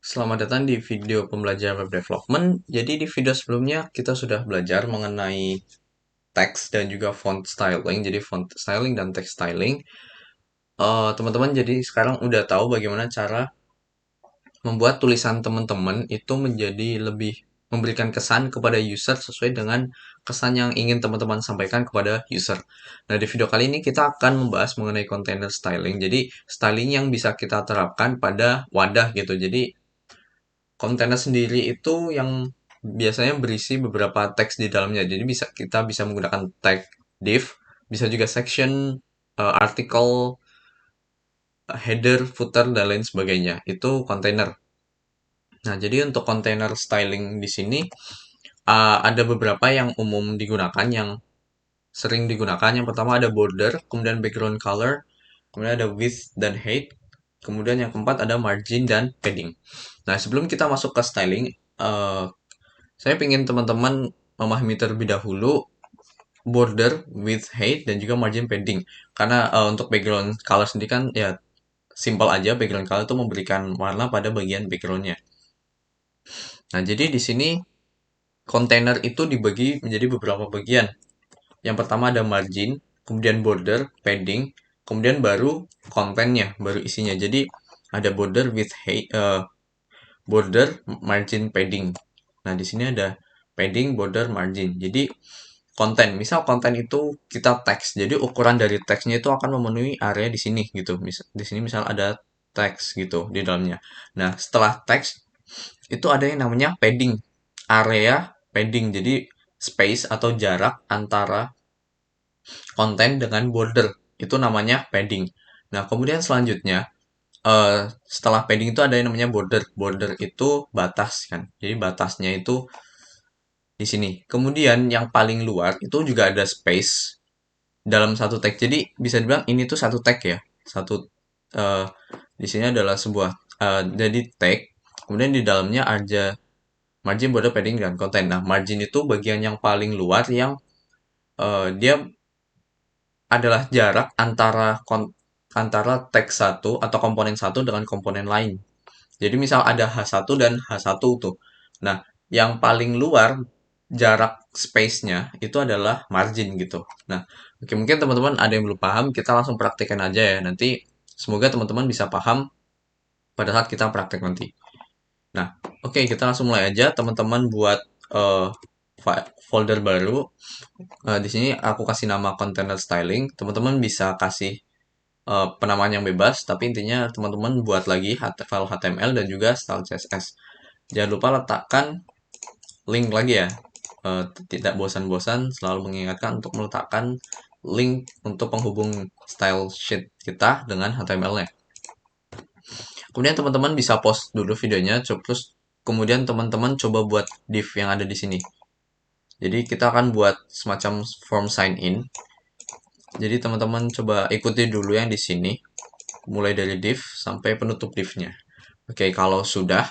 Selamat datang di video pembelajaran web development. Jadi di video sebelumnya kita sudah belajar mengenai teks dan juga font styling. Jadi font styling dan text styling. Teman-teman jadi sekarang udah tahu bagaimana cara membuat tulisan teman-teman itu menjadi lebih memberikan kesan kepada user sesuai dengan kesan yang ingin teman-teman sampaikan kepada user. Nah, di video kali ini kita akan membahas mengenai container styling. Jadi, styling yang bisa kita terapkan pada wadah gitu. Jadi, kontainer sendiri itu yang biasanya berisi beberapa teks di dalamnya. Jadi kita bisa menggunakan tag div, bisa juga section, artikel, header, footer dan lain sebagainya. Itu kontainer. Nah, jadi untuk kontainer styling di sini ada beberapa yang umum digunakan, yang sering digunakan. Yang pertama ada border, kemudian background color, kemudian ada width dan height, kemudian yang keempat ada margin dan padding. Nah, sebelum kita masuk ke styling, eh, saya ingin teman-teman memahami terlebih dahulu border, width, height, dan juga margin padding. Karena untuk background color sendiri kan ya simple aja, background color itu memberikan warna pada bagian backgroundnya. Nah, jadi di sini kontainer itu dibagi menjadi beberapa bagian. Yang pertama ada margin, kemudian border, padding, kemudian baru kontennya, baru isinya. Jadi ada border, width, height, border, margin, padding. Nah, di sini ada padding, border, margin. Jadi konten, misal konten itu kita teks, jadi ukuran dari teksnya itu akan memenuhi area di sini gitu. Di sini misal ada teks gitu di dalamnya. Nah, setelah teks itu ada yang namanya padding, area padding. Jadi space atau jarak antara konten dengan border itu namanya padding. Nah, kemudian selanjutnya setelah padding itu ada yang namanya border. Border itu batas kan. Jadi batasnya itu di sini. Kemudian yang paling luar itu juga ada space dalam satu tag. Jadi bisa dibilang ini tuh satu tag ya. Satu eh, di sini adalah sebuah jadi tag. Kemudian di dalamnya ada margin, border, padding dan konten. Nah, margin itu bagian yang paling luar yang dia adalah jarak antara tag satu atau komponen satu dengan komponen lain. Jadi misal ada H1 dan H1 tuh. Nah, yang paling luar jarak space-nya itu adalah margin gitu. Nah, oke, mungkin teman-teman ada yang belum paham, kita langsung praktekkan aja ya. Nanti semoga teman-teman bisa paham pada saat kita praktek nanti. Nah, oke, kita langsung mulai aja. Teman-teman buat eh, folder baru. Di sini aku kasih nama container styling. Teman-teman bisa kasih penamaan yang bebas, tapi intinya teman-teman buat lagi file HTML dan juga style CSS. Jangan lupa letakkan link lagi ya. Tidak bosan-bosan selalu mengingatkan untuk meletakkan link untuk penghubung style sheet kita dengan HTML-nya. Kemudian teman-teman bisa post dulu videonya, terus kemudian teman-teman coba buat div yang ada di sini. Jadi kita akan buat semacam form sign in. Jadi teman-teman coba ikuti dulu yang di sini, mulai dari div sampai penutup divnya. Oke, kalau sudah,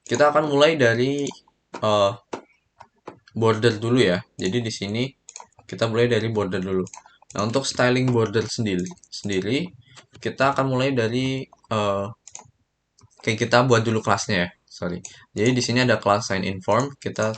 kita akan mulai dari uh, border dulu ya. Jadi di sini kita mulai dari border dulu. Nah, untuk styling border sendiri kita akan mulai dari kayak kita buat dulu kelasnya ya. Sorry. Jadi di sini ada kelas sign in form. Kita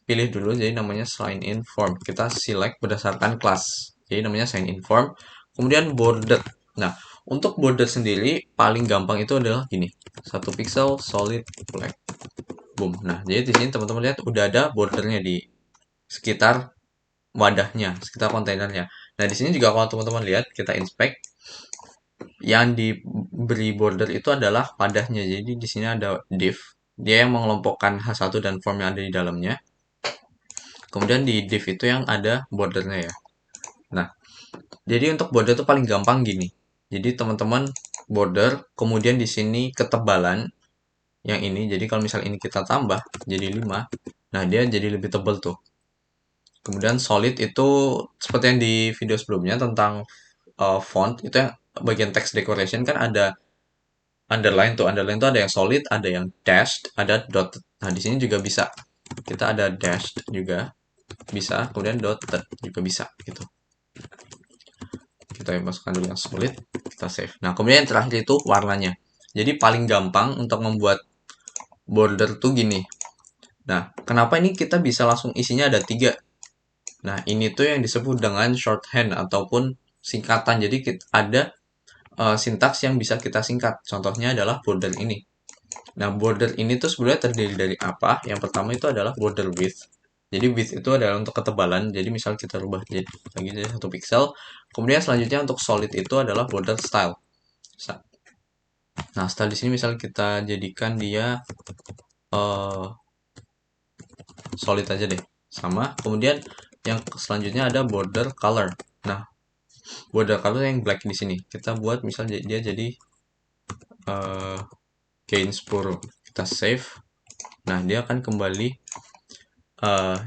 pilih dulu. Jadi namanya sign in form. Kita select berdasarkan kelas. Jadi namanya sign in form. Kemudian border. Nah, untuk border sendiri paling gampang itu adalah gini. 1 pixel solid black. Boom. Nah, jadi di sini teman-teman lihat udah ada bordernya di sekitar wadahnya, sekitar kontainernya. Nah, di sini juga kalau teman-teman lihat, kita inspect, yang diberi border itu adalah wadahnya. Jadi di sini ada div, dia yang mengelompokkan H1 dan form yang ada di dalamnya. Kemudian di div itu yang ada bordernya ya. Nah, jadi untuk border itu paling gampang gini. Jadi teman-teman border, kemudian di sini ketebalan yang ini. Jadi kalau misal ini kita tambah jadi 5, nah dia jadi lebih tebal tuh. Kemudian solid itu seperti yang di video sebelumnya tentang font itu yang bagian text decoration kan ada underline tuh. Underline tuh ada yang solid, ada yang dashed, ada dotted. Nah, di sini juga bisa. Kita ada dashed juga bisa, kemudian dotted juga bisa gitu. Kita masukkan dulu yang solid, kita save. Nah, kemudian yang terakhir itu warnanya. Jadi paling gampang untuk membuat border tuh gini. Nah, kenapa ini kita bisa langsung isinya ada 3? Nah, ini tuh yang disebut dengan shorthand ataupun singkatan. Jadi ada sintaks yang bisa kita singkat. Contohnya adalah border ini. Nah, border ini tuh sebenarnya terdiri dari apa? Yang pertama itu adalah border width. Jadi width itu adalah untuk ketebalan. Jadi misal kita rubah jadi lagi jadi 1 pixel. Kemudian selanjutnya untuk solid itu adalah border style. Nah, style di sini misal kita jadikan dia uh, solid aja deh. Sama. Kemudian yang selanjutnya ada border color. Nah, border color yang black di sini. Kita buat misal dia jadi uh, Gainsboro. Kita save. Nah, dia akan kembali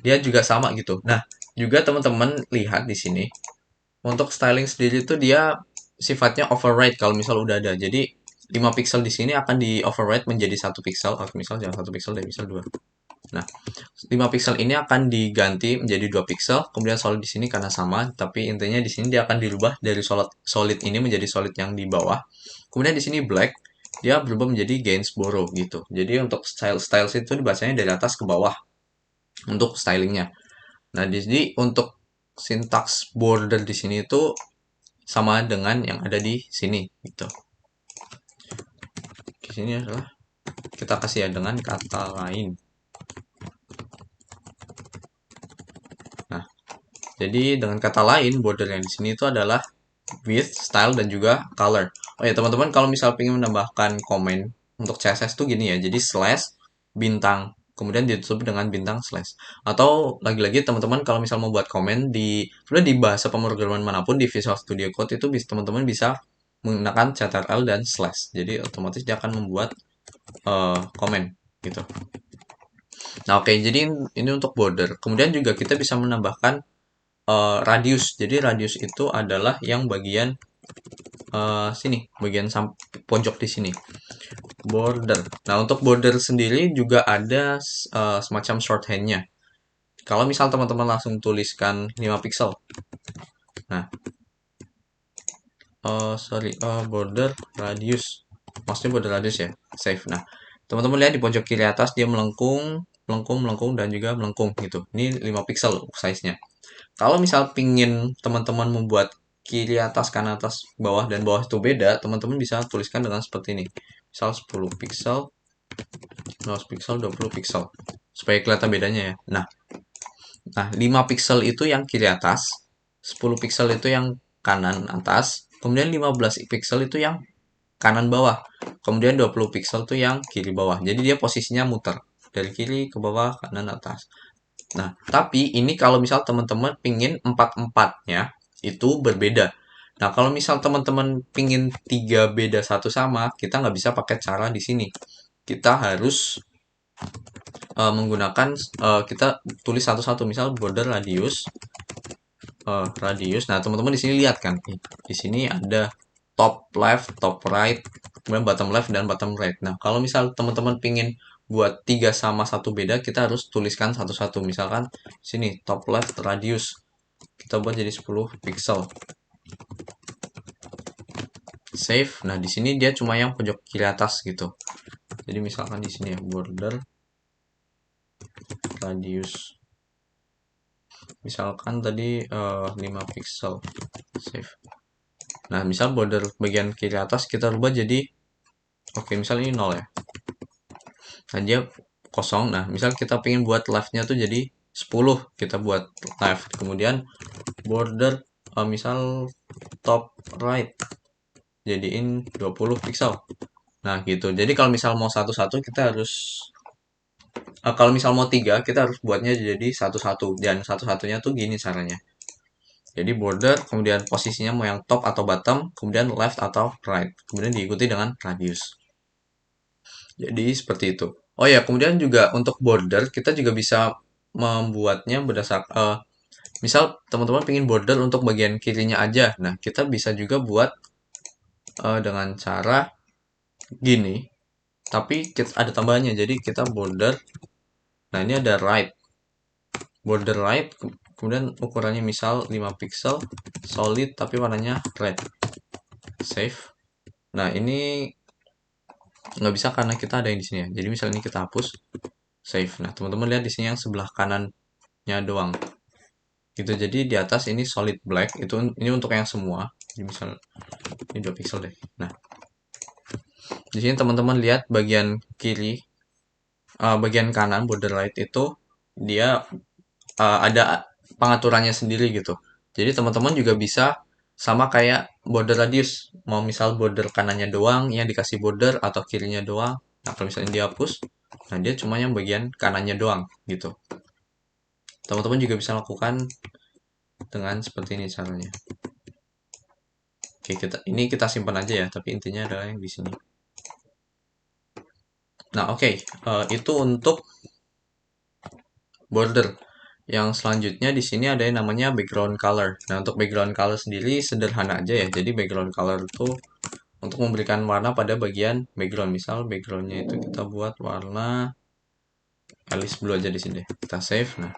dia juga sama gitu. Nah, juga teman-teman lihat di sini untuk styling sendiri itu dia sifatnya override kalau misal udah ada. Jadi 5 pixel di sini akan di override menjadi 1 pixel. Atau misal jangan 1 pixel deh, misal 2. Nah, 5 pixel ini akan diganti menjadi 2 pixel, kemudian solid di sini karena sama, tapi intinya di sini dia akan dirubah dari solid ini menjadi solid yang di bawah. Kemudian di sini black, dia berubah menjadi Gainsboro gitu. Jadi untuk style itu dibacanya dari atas ke bawah untuk stylingnya. Nah, di sini untuk sintaks border di sini itu sama dengan yang ada di sini gitu. Di sini adalah kita kasih ya dengan kata lain. Nah, jadi dengan kata lain border yang di sini itu adalah width, style dan juga color. Oh ya teman-teman, kalau misal ingin menambahkan komen untuk CSS tuh gini ya. Jadi slash bintang kemudian ditutup dengan bintang slash. Atau lagi-lagi teman-teman kalau misal mau buat komen sebenarnya di bahasa pemrograman manapun di Visual Studio Code itu teman-teman bisa menggunakan CTRL dan slash. Jadi otomatis dia akan membuat komen gitu. Nah, oke, jadi ini untuk border. Kemudian juga kita bisa menambahkan radius. Jadi radius itu adalah yang bagian sini, bagian pojok di sini. Border. Nah, untuk border sendiri juga ada semacam shorthandnya. Kalau misal teman-teman langsung tuliskan 5 pixel. Nah, border radius. Maksudnya border radius ya. Save. Nah, teman-teman lihat di pojok kiri atas dia melengkung, melengkung, melengkung dan juga melengkung gitu. Ini 5 pixel size-nya. Kalau misal pingin teman-teman membuat kiri atas, kanan atas, bawah, dan bawah itu beda, teman-teman bisa tuliskan dengan seperti ini. Misal 10 pixel, 15 pixel, 20 pixel. Supaya kelihatan bedanya ya. Nah, 5 pixel itu yang kiri atas, 10 pixel itu yang kanan atas, kemudian 15 pixel itu yang kanan bawah, kemudian 20 pixel itu yang kiri bawah. Jadi dia posisinya muter dari kiri ke bawah, kanan atas. Nah, tapi ini kalau misal teman-teman pingin 4-4-nya itu berbeda. Nah, kalau misal teman-teman pingin 3 beda satu sama, kita nggak bisa pakai cara di sini. Kita harus menggunakan kita tulis satu-satu. Misal border radius. Nah, teman-teman di sini lihat kan, di sini ada top left, top right, kemudian bottom left dan bottom right. Nah, kalau misal teman-teman pingin buat 3 sama satu beda, kita harus tuliskan satu-satu. Misalkan sini top left radius kita buat jadi 10 pixel. Save. Nah, di sini dia cuma yang pojok kiri atas gitu. Jadi misalkan di sini ya border radius. Misalkan tadi 5 pixel. Save. Nah, misal border bagian kiri atas kita rubah jadi oke, misal ini 0 ya. Nah, dia kosong. Nah, misal kita pengen buat left-nya tuh jadi 10, kita buat left. Kemudian border misal top right jadiin 20 pixel. Nah, gitu. Jadi kalau misal mau satu-satu kita harus kalau misal mau 3 kita harus buatnya jadi satu-satu dan satu-satunya tuh gini caranya. Jadi border, kemudian posisinya mau yang top atau bottom, kemudian left atau right. Kemudian diikuti dengan radius. Jadi seperti itu. Oh ya, kemudian juga untuk border kita juga bisa membuatnya berdasarkan misal teman-teman ingin border untuk bagian kirinya aja. Nah, kita bisa juga buat dengan cara gini. Tapi kita ada tambahannya. Jadi kita border. Nah, ini ada right. Border right kemudian ukurannya misal 5 pixel solid tapi warnanya red. Save. Nah, ini Nggak bisa karena kita ada yang di sini ya. Jadi misalnya ini kita hapus, save. Nah, teman-teman lihat di sini yang sebelah kanannya doang. Gitu. Jadi di atas ini solid black, itu ini untuk yang semua. Jadi misal ini 2 pixel deh. Nah, di sini teman-teman lihat bagian kiri, bagian kanan border light itu dia ada pengaturannya sendiri gitu. Jadi teman-teman juga bisa sama kayak border radius. Mau misal border kanannya doang yang dikasih border atau kirinya doang. Nah, kalau misalnya dihapus, nah dia cuma yang bagian kanannya doang gitu. Teman-teman juga bisa lakukan dengan seperti ini caranya. Oke, kita simpan aja ya, tapi intinya adalah yang di sini. Nah, oke, itu untuk border. Yang selanjutnya di sini ada yang namanya background color. Nah, untuk background color sendiri sederhana aja ya. Jadi background color itu untuk memberikan warna pada bagian background. Misal backgroundnya itu kita buat warna Alice Blue aja di sini. Kita save. Nah,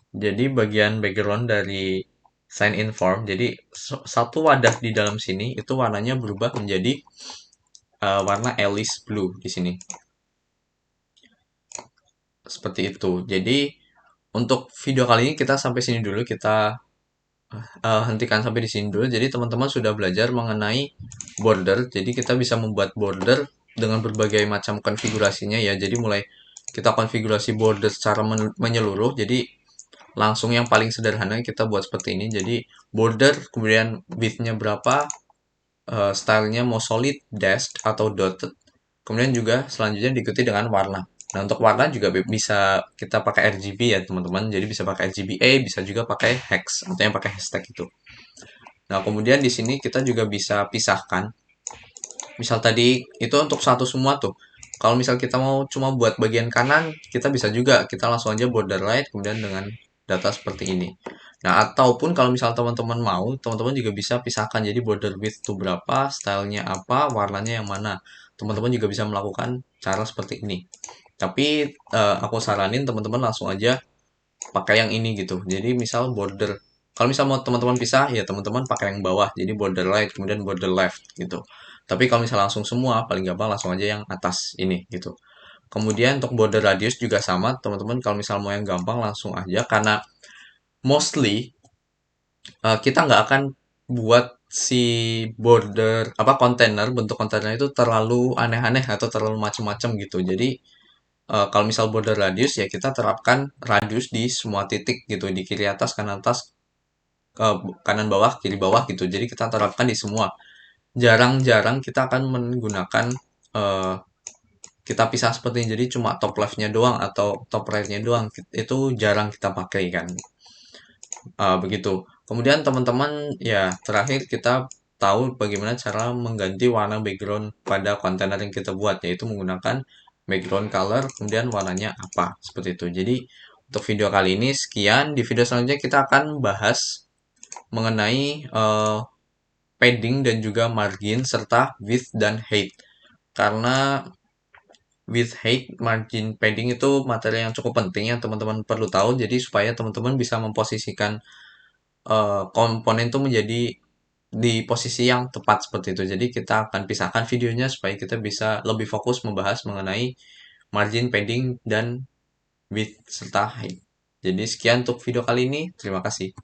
jadi bagian background dari sign in form. Jadi satu wadah di dalam sini itu warnanya berubah menjadi warna Alice Blue di sini. Seperti itu. Jadi untuk video kali ini kita sampai sini dulu. Kita hentikan sampai di sini dulu. Jadi teman-teman sudah belajar mengenai border. Jadi kita bisa membuat border dengan berbagai macam konfigurasinya ya. Jadi mulai kita konfigurasi border secara menyeluruh. Jadi langsung yang paling sederhana kita buat seperti ini. Jadi border, kemudian width-nya berapa, stylenya mau solid, dashed, atau dotted. Kemudian juga selanjutnya diikuti dengan warna. Nah, untuk warna juga bisa kita pakai RGB ya, teman-teman. Jadi bisa pakai RGBA, bisa juga pakai hex atau yang pakai hashtag itu. Nah, kemudian di sini kita juga bisa pisahkan. Misal tadi itu untuk satu semua tuh. Kalau misal kita mau cuma buat bagian kanan, kita bisa juga. Kita langsung aja border light, kemudian dengan data seperti ini. Nah, ataupun kalau misal teman-teman mau, teman-teman juga bisa pisahkan. Jadi border width itu berapa, stylenya apa, warnanya yang mana. Teman-teman juga bisa melakukan cara seperti ini. Tapi aku saranin teman-teman langsung aja pakai yang ini gitu. Jadi misal border, kalau misal mau teman-teman pisah ya teman-teman pakai yang bawah. Jadi border right kemudian border left gitu. Tapi kalau misal langsung semua paling gampang langsung aja yang atas ini gitu. Kemudian untuk border radius juga sama teman-teman. Kalau misal mau yang gampang langsung aja karena mostly kita nggak akan buat si border apa kontainer bentuk kontainer itu terlalu aneh-aneh atau terlalu macam-macam gitu. Jadi kalau misal border radius ya kita terapkan radius di semua titik gitu di kiri atas, kanan bawah, kiri bawah gitu. Jadi kita terapkan di semua. Jarang-jarang kita akan menggunakan eh, kita pisah seperti ini. Jadi cuma top left-nya doang atau top right-nya doang. Itu jarang kita pakai kan. Begitu. Kemudian teman-teman ya terakhir kita tahu bagaimana cara mengganti warna background pada kontainer yang kita buat yaitu menggunakan background color kemudian warnanya apa seperti itu. Jadi untuk video kali ini sekian. Di video selanjutnya kita akan bahas mengenai padding dan juga margin serta width dan height. Karena width, height, margin, padding itu materi yang cukup penting yang teman-teman perlu tahu. Jadi supaya teman-teman bisa memposisikan komponen itu menjadi di posisi yang tepat seperti itu. Jadi kita akan pisahkan videonya supaya kita bisa lebih fokus membahas mengenai margin, padding, dan width serta height. Jadi sekian untuk video kali ini. Terima kasih.